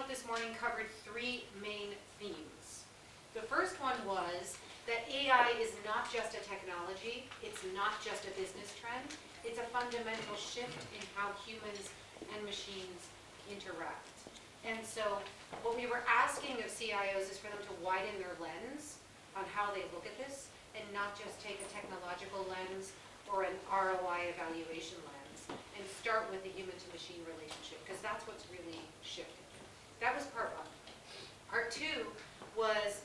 Keynote this morning covered three main themes. The first one was that AI is not just a technology, it's not just a business trend, it's a fundamental shift in how humans and machines interact. And so what we were asking of CIOs is for them to widen their lens on how they look at this and not just take a technological lens or an ROI evaluation lens and start with the human-to-machine relationship, because that's what's really shifted. That was part one. Part two was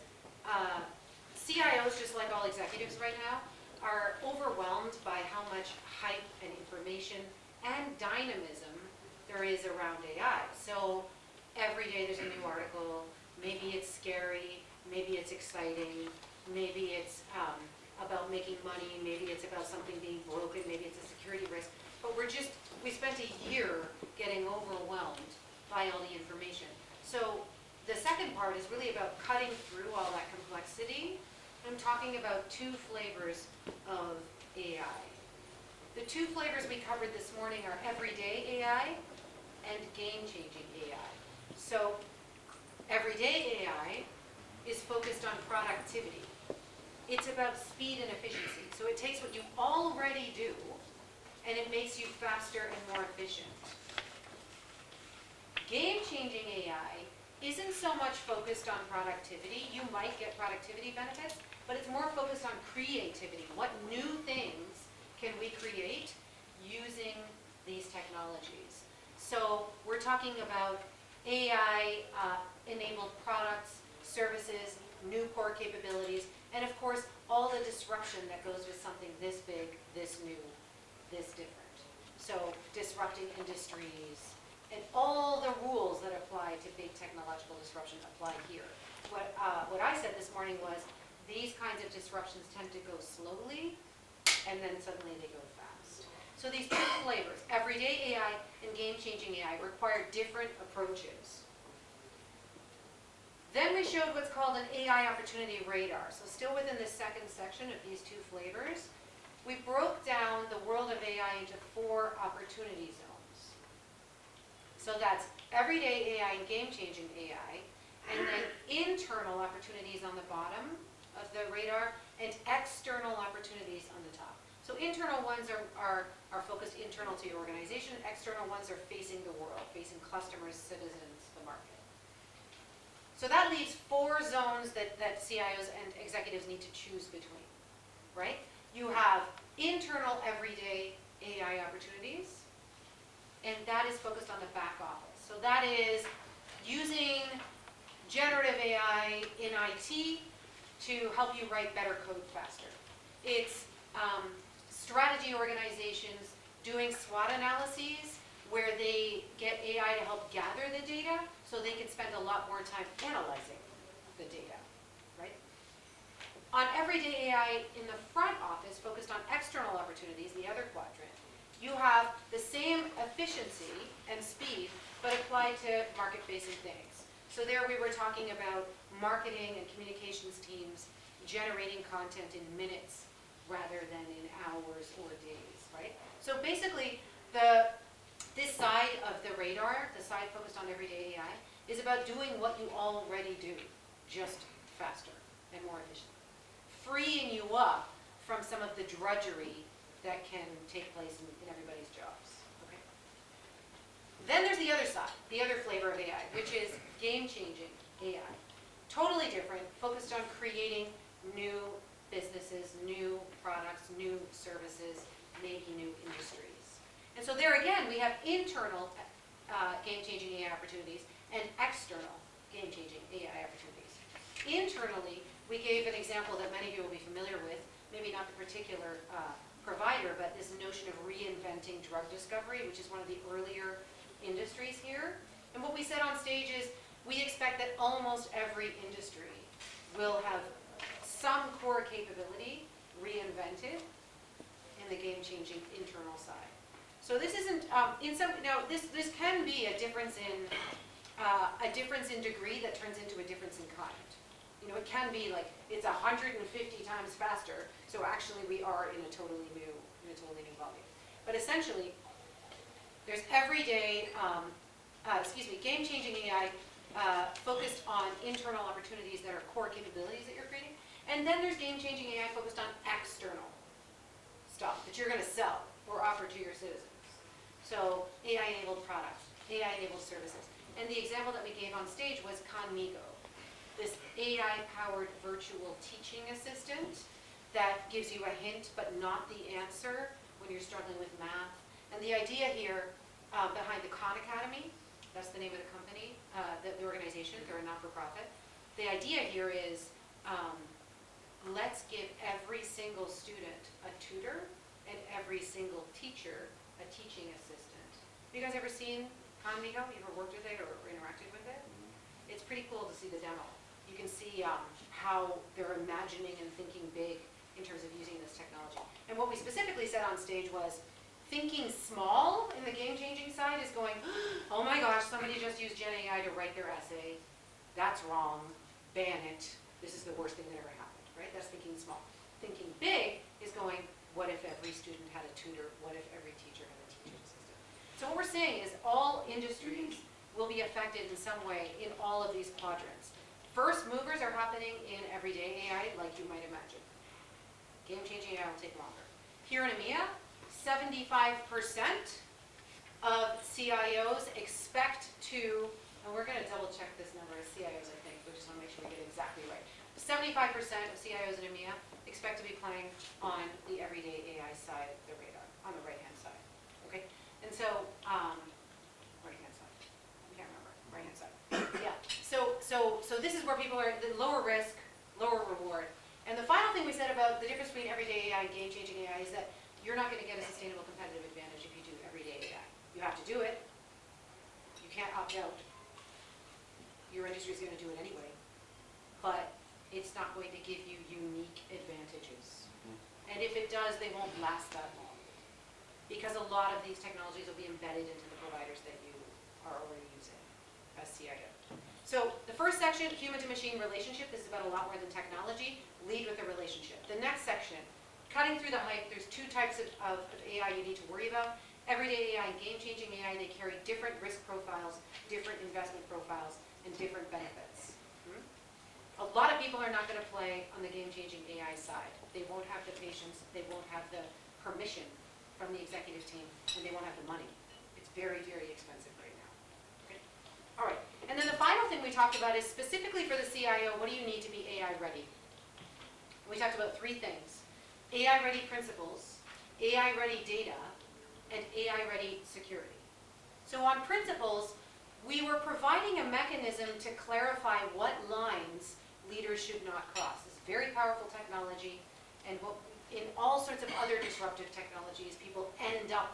CIOs, just like all executives right now, are overwhelmed by how much hype and information and dynamism there is around AI. So every day there's a new article. Maybe it's scary, maybe it's exciting, maybe it's about making money, maybe it's about something being broken, maybe it's a security risk. But we spent a year getting overwhelmed by all the information. So the second part is really about cutting through all that complexity. I'm talking about two flavors of AI. The two flavors we covered this morning are everyday AI and game-changing AI. So everyday AI is focused on productivity. It's about speed and efficiency. So it takes what you already do and it makes you faster and more efficient. Game-changing AI isn't so much focused on productivity. You might get productivity benefits, but it's more focused on creativity. What new things can we create using these technologies? So we're talking about AI-enabled products, services, new core capabilities, and of course, all the disruption that goes with something this big, this new, this different. So disrupting industries, and all the rules that apply to big technological disruption apply here. What I said this morning was, these kinds of disruptions tend to go slowly, and then suddenly they go fast. So these two flavors, everyday AI and game-changing AI, require different approaches. Then we showed what's called an AI opportunity radar. So still within this second section of these two flavors, we broke down the world of AI into 4 opportunity zones. So that's everyday AI and game-changing AI, and then internal opportunities on the bottom of the radar, and external opportunities on the top. So internal ones are focused internal to your organization, external ones are facing the world, facing customers, citizens, the market. So that leaves 4 zones that CIOs and executives need to choose between, right? You have internal everyday AI opportunities, and that is focused on the back office. So that is using generative AI in IT to help you write better code faster. It's strategy organizations doing SWOT analyses where they get AI to help gather the data so they can spend a lot more time analyzing the data, right? On everyday AI in the front office, focused on external opportunities, the other quadrant, you have the same efficiency and speed, but applied to market-facing things. So there we were talking about marketing and communications teams generating content in minutes rather than in hours or days, right? So basically, this side of the radar, the side focused on everyday AI, is about doing what you already do, just faster and more efficiently, freeing you up from some of the drudgery that can take place in everybody's jobs. Okay? Then there's the other side, the other flavor of AI, which is game-changing AI. Totally different, focused on creating new businesses, new products, new services, maybe new industries. And so there again, we have internal game-changing AI opportunities and external game-changing AI opportunities. Internally, we gave an example that many of you will be familiar with, maybe not the particular provider, but this notion of reinventing drug discovery, which is one of the earlier industries here. And what we said on stage is, we expect that almost every industry will have some core capability reinvented in the game-changing internal side. So this isn't this can be a difference in degree that turns into a difference in kind. You know, it can be like it's 150 times faster. So actually, we are in a totally new volume. But essentially, there's everyday, game-changing AI focused on internal opportunities that are core capabilities that you're creating. And then there's game-changing AI focused on external stuff that you're going to sell or offer to your citizens. So AI-enabled products, AI-enabled services. And the example that we gave on stage was Conmigo, this AI-powered virtual teaching assistant that gives you a hint but not the answer when you're struggling with math. And the idea here behind the Khan Academy, that's the name of the company, the organization, they're a not-for-profit. The idea here is let's give every single student a tutor and every single teacher a teaching assistant. Have you guys ever seen Conmigo? You ever worked with it or interacted with it? It's pretty cool to see the demo. You can see how they're imagining and thinking big in terms of using this technology. And what we specifically said on stage was, thinking small in the game-changing side is going, oh my gosh, somebody just used Gen AI to write their essay. That's wrong. Ban it. This is the worst thing that ever happened, right? That's thinking small. Thinking big is going, what if every student had a tutor? What if every teacher had a teaching assistant? So what we're saying is all industries will be affected in some way in all of these quadrants. First movers are happening in everyday AI, like you might imagine. Game-changing AI will take longer. Here in EMEA, 75% of CIOs expect to, and we're going to double check this number as CIOs, I think, we just want to make sure we get it exactly right. 75% of CIOs in EMEA expect to be playing on the everyday AI side of the radar, on the right-hand side. Okay? And so, right-hand side. I can't remember. Right-hand side. Yeah. So this is where people are the lower risk, lower reward. And the final thing we said about the difference between everyday AI and game-changing AI is that you're not going to get a sustainable competitive advantage if you do everyday AI. You have to do it. You can't opt out. Your industry is going to do it anyway. But it's not going to give you unique advantages. And if it does, they won't last that long. Because a lot of these technologies will be embedded into the providers that you are already using as CIO. So the first section, human-to-machine relationship, this is about a lot more than technology. Lead with the relationship. The next section, cutting through the hype, there's two types of AI you need to worry about. Everyday AI and game-changing AI, they carry different risk profiles, different investment profiles, and different benefits. A lot of people are not going to play on the game-changing AI side. They won't have the patience, they won't have the permission from the executive team, and they won't have the money. It's very, very expensive right now. Okay? All right, and then the final thing we talked about is specifically for the CIO, what do you need to be AI ready? We talked about three things: AI ready principles, AI ready data, and AI ready security. So on principles, we were providing a mechanism to clarify what lines leaders should not cross. This is very powerful technology, and in all sorts of other disruptive technologies, people end up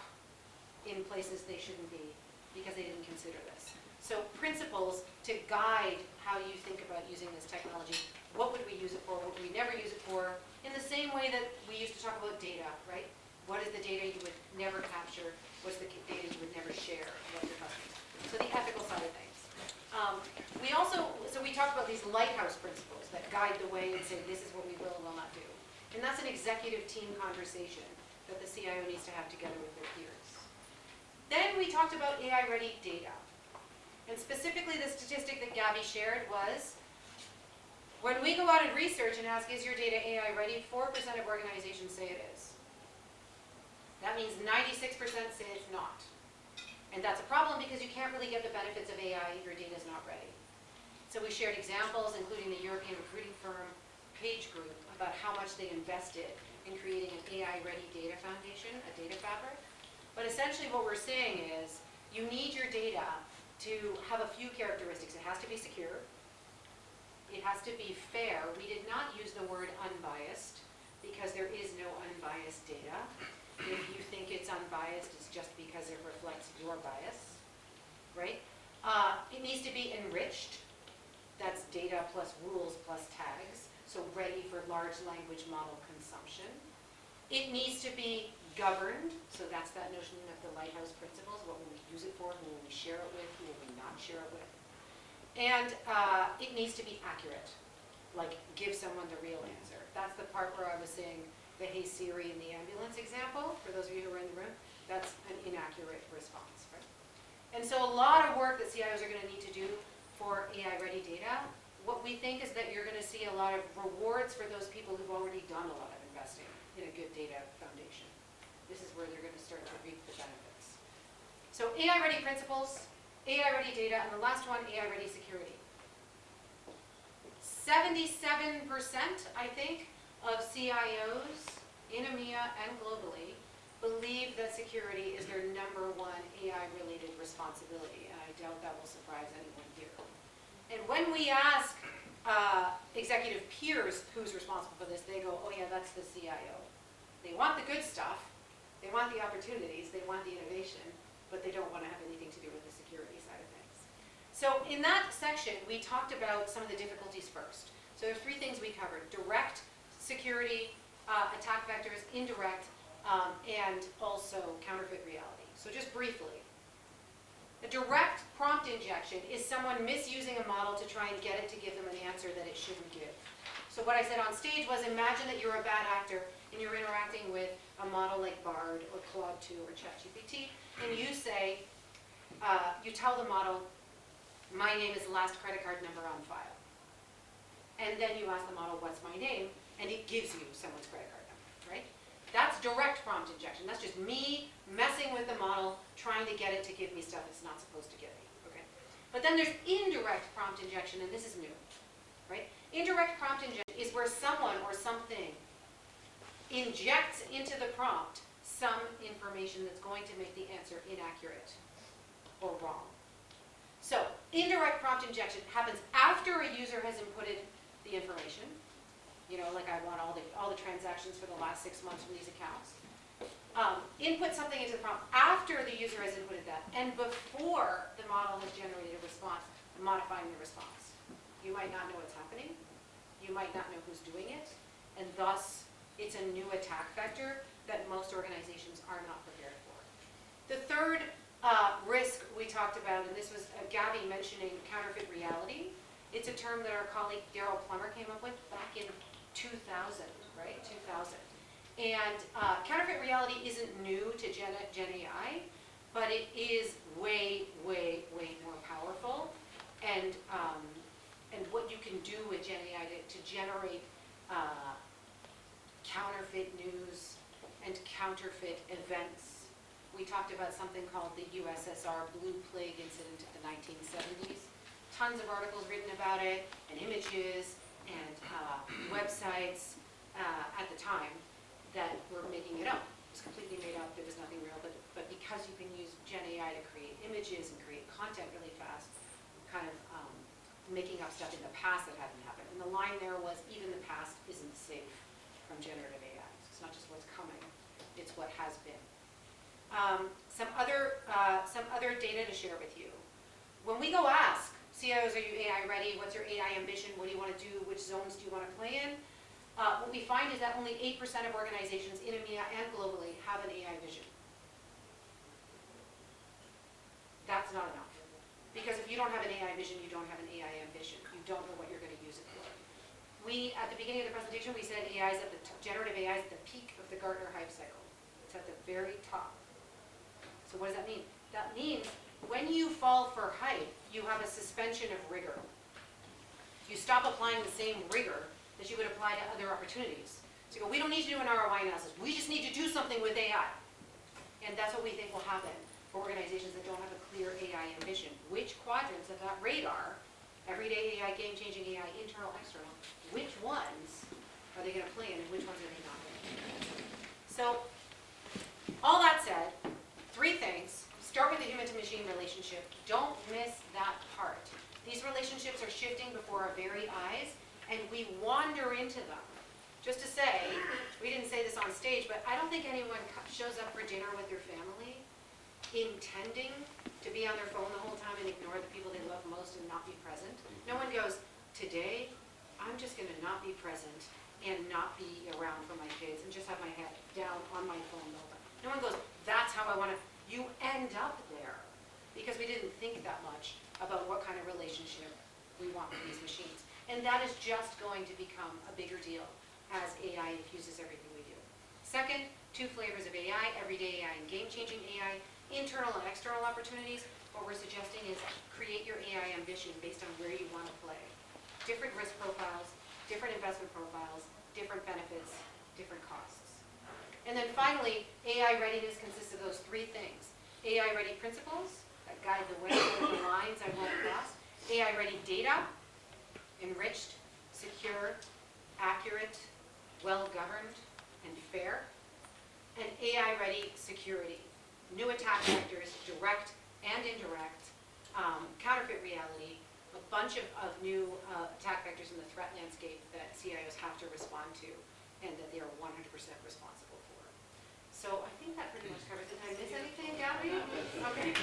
in places they shouldn't be because they didn't consider this. So principles to guide how you think about using this technology. What would we use it for? What would we never use it for? In the same way that we used to talk about data, right? What is the data you would never capture? What's the data you would never share with your customers? So the ethical side of things. We talked about these lighthouse principles that guide the way and say, this is what we will and will not do. And that's an executive team conversation that the CIO needs to have together with their peers. Then we talked about AI-ready data. And specifically the statistic that Gabby shared was, when we go out and research and ask, is your data AI ready, 4% of organizations say it is. That means 96% say it's not. And that's a problem because you can't really get the benefits of AI if your data is not ready. So we shared examples, including the European recruiting firm Page Group, about how much they invested in creating an AI-ready data foundation, a data fabric. But essentially what we're saying is, you need your data to have a few characteristics. It has to be secure. It has to be fair. We did not use the word unbiased because there is no unbiased data. If you think it's unbiased, it's just because it reflects your bias, right? It needs to be enriched. That's data plus rules plus tags, so ready for large language model consumption. It needs to be governed, so that's that notion of the lighthouse principles. What will we use it for? Who will we share it with? Who will we not share it with? And it needs to be accurate, like give someone the real answer. That's the part where I was saying the Hey Siri in the ambulance example, for those of you who are in the room, that's an inaccurate response, right? And so a lot of work that CIOs are going to need to do for AI-ready data, what we think is that you're going to see a lot of rewards for those people who've already done a lot of investing in a good data foundation. This is where they're going to start to reap the benefits. So AI-ready principles, AI-ready data, and the last one, AI-ready security. 77%, I think, of CIOs in EMEA and globally believe that security is their #1 AI-related responsibility, and I doubt that will surprise anyone here. And when we ask executive peers who's responsible for this, they go, oh yeah, that's the CIO. They want the good stuff, they want the opportunities, they want the innovation, but they don't want to have anything to do with the security side of things. So in that section, we talked about some of the difficulties first. So there are 3 things we covered: direct security, attack vectors, indirect, and also counterfeit reality. So just briefly, a direct prompt injection is someone misusing a model to try and get it to give them an answer that it shouldn't give. So what I said on stage was, imagine that you're a bad actor and you're interacting with a model like Bard or Claude 2 or ChatGPT, and you say, you tell the model, my name is the last credit card number on file. And then you ask the model, what's my name? And it gives you someone's credit card number, right? That's direct prompt injection. That's just me messing with the model, trying to get it to give me stuff it's not supposed to give me, okay? But then there's indirect prompt injection, and this is new, right? Indirect prompt injection is where someone or something injects into the prompt some information that's going to make the answer inaccurate or wrong. So indirect prompt injection happens after a user has inputted the information. You know, like I want all the transactions for the last 6 months from these accounts. Input something into the prompt after the user has inputted that and before the model has generated a response, modifying the response. You might not know what's happening. You might not know who's doing it. And thus, it's a new attack vector that most organizations are not prepared for. The third risk we talked about, and this was Gabby mentioning counterfeit reality. It's a term that our colleague Daryl Plummer came up with back in 2000, right? 2000. And counterfeit reality isn't new to Gen AI, but it is way, way, way more powerful. And what you can do with Gen AI to generate counterfeit news and counterfeit events. We talked about something called the USSR Blue Plague incident of the 1970s. Tons of articles written about it, and images, and websites at the time that were making it up. It was completely made up, there was nothing real, but because you can use Gen AI to create images and create content really fast, kind of making up stuff in the past that hadn't happened. And the line there was, even the past isn't safe from generative AI. It's not just what's coming, it's what has been. Some other data to share with you. When we go ask CIOs, are you AI ready? What's your AI ambition? What do you want to do? Which zones do you want to play in? What we find is that only 8% of organizations in EMEA and globally have an AI vision. That's not enough. Because if you don't have an AI vision, you don't have an AI ambition. You don't know what you're going to use it for. At the beginning of the presentation, we said generative AI is at the peak of the Gartner hype cycle. It's at the very top. So what does that mean? That means when you fall for hype, you have a suspension of rigor. You stop applying the same rigor that you would apply to other opportunities. So you go, we don't need to do an ROI analysis. We just need to do something with AI. And that's what we think will happen for organizations that don't have a clear AI ambition. Which quadrants of that radar, everyday AI, game-changing AI, internal, external, which ones are they going to play in and which ones are they not going to play in? So all that said, 3 things. Start with the human-to-machine relationship. Don't miss that part. These relationships are shifting before our very eyes, and we wander into them. Just to say, we didn't say this on stage, but I don't think anyone shows up for dinner with their family intending to be on their phone the whole time and ignore the people they love most and not be present. No one goes, today, I'm just going to not be present and not be around for my kids and just have my head down on my phone the whole time. No one goes, that's how I want to. You end up there because we didn't think that much about what kind of relationship we want with these machines. And that is just going to become a bigger deal as AI infuses everything we do. Second, 2 flavors of AI, everyday AI and game-changing AI. internal and external opportunities. What we're suggesting is create your AI ambition based on where you want to play. Different risk profiles, different investment profiles, different benefits, different costs. And then finally, AI readiness consists of those three things. AI ready principles that guide the way, the lines I won't cross. AI ready data, enriched, secure, accurate, well-governed, and fair. And AI ready security. New attack vectors, direct and indirect, counterfeit reality, a bunch of new attack vectors in the threat landscape that CIOs have to respond to and that they are 100% responsible for. So I think that pretty much covers it. Did I miss anything, Gabrielle? Okay.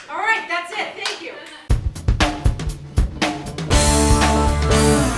All right, that's it. Thank you.